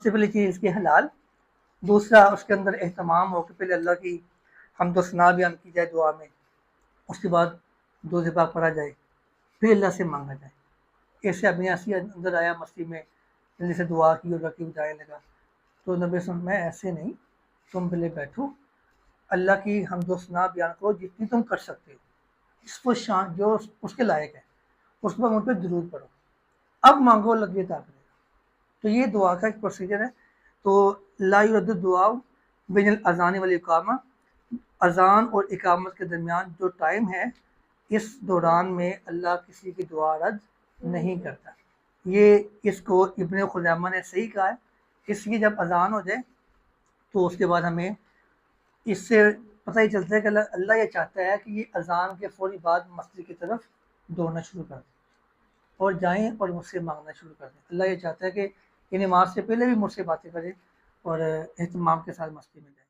سے پہلی چیز اس کی حلال، دوسرا اس کے اندر اہتمام ہو کہ پہلے اللہ کی حمد و ثنا بیان کی جائے دعا میں، اس کے بعد درود پاک پڑھا جائے، پھر اللہ سے مانگا جائے۔ ایسے ابن عاصی اندر آیا مسجد میں، جلدی سے دعا کی اور رکیب جانے لگا، تو نبی صلی اللہ علیہ وسلم میں ایسے نہیں، تم پہلے بیٹھو، اللہ کی حمد و ثنا بیان کرو جتنی تم کر سکتے ہو، اس کو شان جو اس کے لائق ہے، اس پر ان پہ درود پڑھو، اب مانگو اللہ یہ طاقت ہے۔ تو یہ دعا کا ایک پروسیجر ہے۔ تو لا یرد الدعاء بین الاذان والاقامہ، اذان اور اقامت کے درمیان جو ٹائم ہے، اس دوران میں اللہ کسی کی دعا رد نہیں کرتا۔ یہ اس کو ابن خزیمہ نے صحیح کہا ہے، اس کی جب اذان ہو جائے تو اس کے بعد ہمیں اس سے پتہ ہی چلتا ہے کہ اللہ یہ چاہتا ہے کہ یہ اذان کے فوری بعد مسجد کی طرف دوڑنا شروع کر دیں اور جائیں اور مجھ سے مانگنا شروع کر دیں۔ اللہ یہ چاہتا ہے کہ یہ نماز سے پہلے بھی مجھ سے باتیں کریں اور اہتمام کے ساتھ مسجد میں جائیں۔